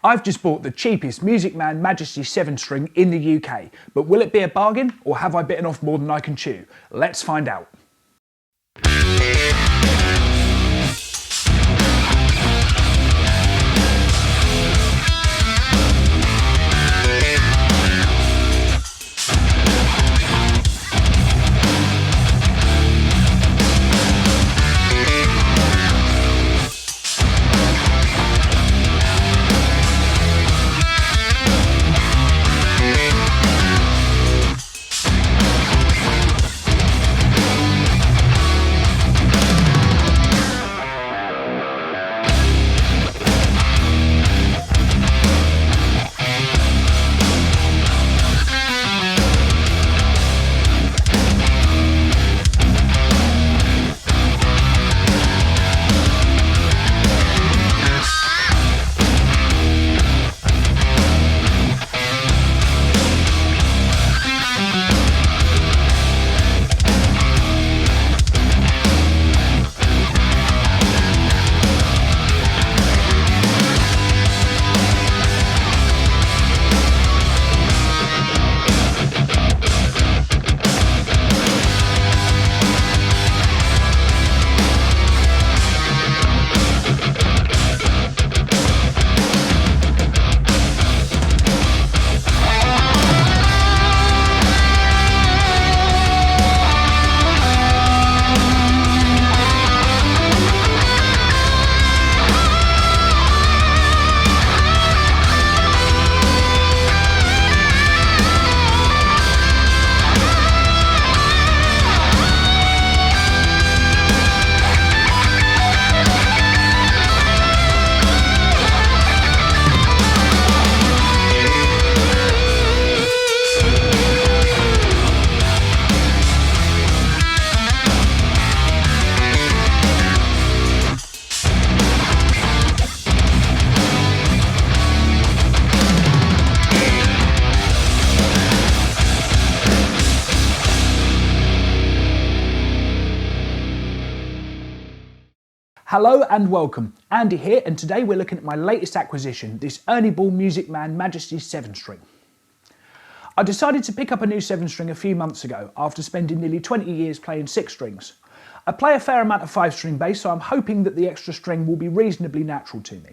I've just bought the cheapest Man Majesty 7-string in the UK, but will it be a bargain or have I bitten off more than I can chew? Let's find out. Hello and welcome, Andy here, and today we're looking at my latest acquisition, this Ernie Ball Man Majesty 7-string. I decided to pick up a new 7-string a few months ago after spending nearly 20 years playing 6 strings. I play a fair amount of 5-string bass, so I'm hoping that the extra string will be reasonably natural to me.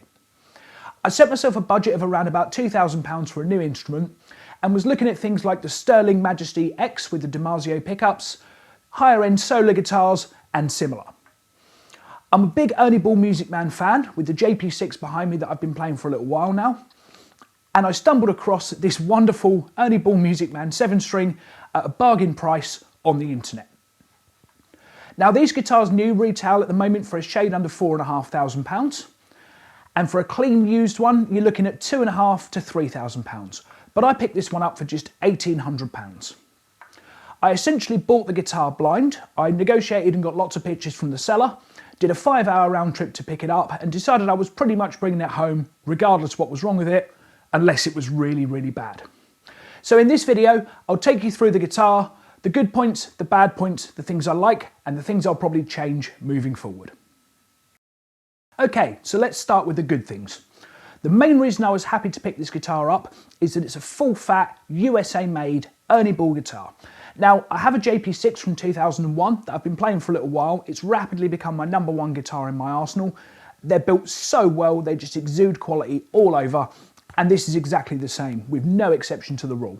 I set myself a budget of around about £2,000 for a new instrument and was looking at things like the Sterling Majesty X with the DiMarzio pickups, higher end solar guitars and similar. I'm a big Ernie Ball Man fan with the JP6 behind me that I've been playing for a little while now, and I stumbled across this wonderful Ernie Ball Man 7-string at a bargain price on the internet. Now these guitars new retail at the moment for a shade under £4,500, and for a clean used one you're looking at £2,500 to £3,000, but I picked this one up for just £1,800. I essentially bought the guitar blind. I negotiated and got lots of pictures from the seller, did a 5-hour round trip to pick it up and decided I was pretty much bringing it home regardless what was wrong with it, unless it was really, really bad. So in this video, I'll take you through the guitar, the good points, the bad points, the things I like, and the things I'll probably change moving forward. Okay, so let's start with the good things. The main reason I was happy to pick this guitar up is that it's a full-fat, USA-made Ernie Ball guitar. Now, I have a JP6 from 2001 that I've been playing for a little while. It's rapidly become my #1 guitar in my arsenal. They're built so well, they just exude quality all over, and this is exactly the same, with no exception to the rule.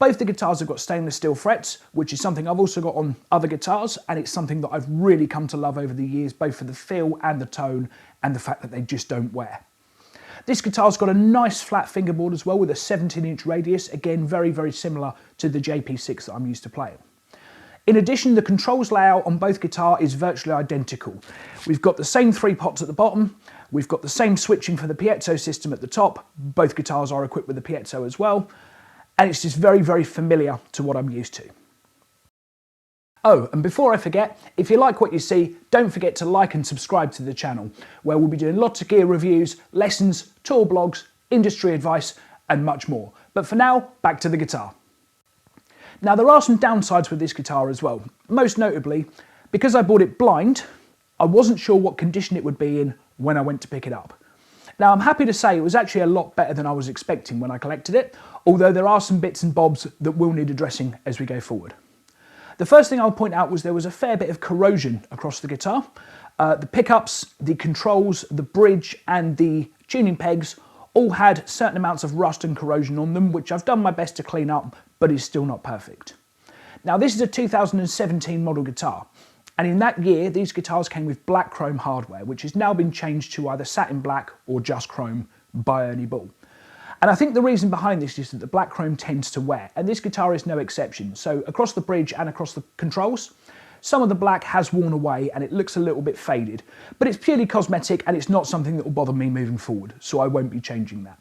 Both the guitars have got stainless steel frets, which is something I've also got on other guitars, and it's something that I've really come to love over the years, both for the feel and the tone, and the fact that they just don't wear. This guitar's got a nice flat fingerboard as well with a 17-inch radius, again very, very similar to the JP6 that I'm used to playing. In addition, the controls layout on both guitars is virtually identical. We've got the same 3 pots at the bottom, we've got the same switching for the piezo system at the top, both guitars are equipped with the piezo as well, and it's just very, very familiar to what I'm used to. Oh, and before I forget, if you like what you see, don't forget to like and subscribe to the channel, where we'll be doing lots of gear reviews, lessons, tour blogs, industry advice, and much more. But for now, back to the guitar. Now there are some downsides with this guitar as well. Most notably, because I bought it blind, I wasn't sure what condition it would be in when I went to pick it up. Now I'm happy to say it was actually a lot better than I was expecting when I collected it, although there are some bits and bobs that will need addressing as we go forward. The first thing I'll point out was there was a fair bit of corrosion across the guitar. The pickups, the controls, the bridge and the tuning pegs all had certain amounts of rust and corrosion on them, which I've done my best to clean up, but is still not perfect. Now this is a 2017 model guitar, and in that year these guitars came with black chrome hardware, which has now been changed to either satin black or just chrome by Ernie Ball. And I think the reason behind this is that the black chrome tends to wear, and this guitar is no exception. So across the bridge and across the controls, some of the black has worn away and it looks a little bit faded, but it's purely cosmetic and it's not something that will bother me moving forward, so I won't be changing that.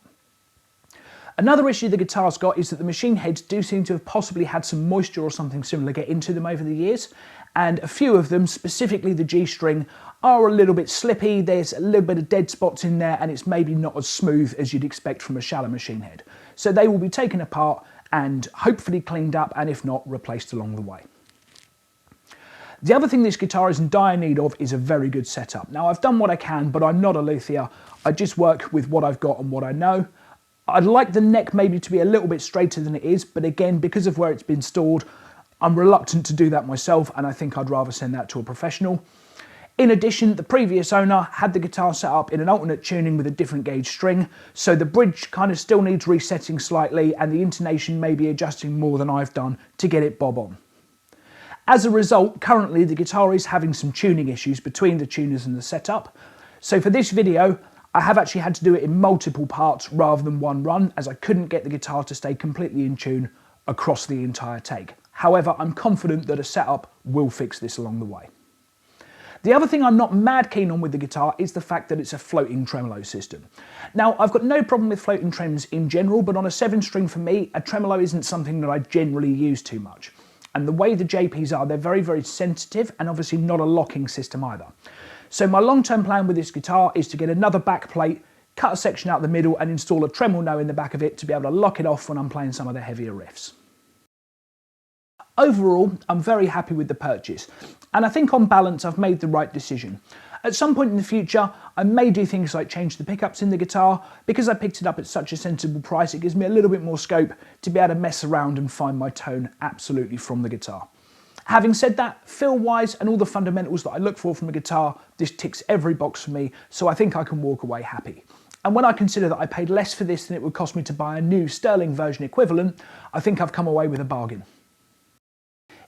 Another issue the guitar's got is that the machine heads do seem to have possibly had some moisture or something similar get into them over the years, and a few of them, specifically the G string, are a little bit slippy. There's a little bit of dead spots in there and it's maybe not as smooth as you'd expect from a shallow machine head. So they will be taken apart and hopefully cleaned up, and if not, replaced along the way. The other thing this guitar is in dire need of is a very good setup. Now I've done what I can, but I'm not a luthier. I just work with what I've got and what I know. I'd like the neck maybe to be a little bit straighter than it is, but again, because of where it's been stored, I'm reluctant to do that myself, and I think I'd rather send that to a professional. In addition, the previous owner had the guitar set up in an alternate tuning with a different gauge string, so the bridge kind of still needs resetting slightly and the intonation may be adjusting more than I've done to get it bob on. As a result, currently the guitar is having some tuning issues between the tuners and the setup. So for this video, I have actually had to do it in multiple parts rather than one run, as I couldn't get the guitar to stay completely in tune across the entire take. However, I'm confident that a setup will fix this along the way. The other thing I'm not mad keen on with the guitar is the fact that it's a floating tremolo system. Now, I've got no problem with floating trems in general, but on a 7-string for me, a tremolo isn't something that I generally use too much. And the way the JPs are, they're very, very sensitive and obviously not a locking system either. So my long-term plan with this guitar is to get another back plate, cut a section out the middle and install a tremolo in the back of it to be able to lock it off when I'm playing some of the heavier riffs. Overall, I'm very happy with the purchase, and I think on balance I've made the right decision. At some point in the future, I may do things like change the pickups in the guitar. Because I picked it up at such a sensible price, it gives me a little bit more scope to be able to mess around and find my tone absolutely from the guitar. Having said that, feel-wise and all the fundamentals that I look for from a guitar, this ticks every box for me, so I think I can walk away happy. And when I consider that I paid less for this than it would cost me to buy a new sterling version equivalent, I think I've come away with a bargain.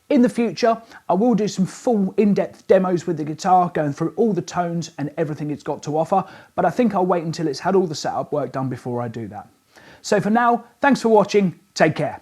In the future, I will do some full in-depth demos with the guitar, going through all the tones and everything it's got to offer, but I think I'll wait until it's had all the setup work done before I do that. So for now, thanks for watching, take care.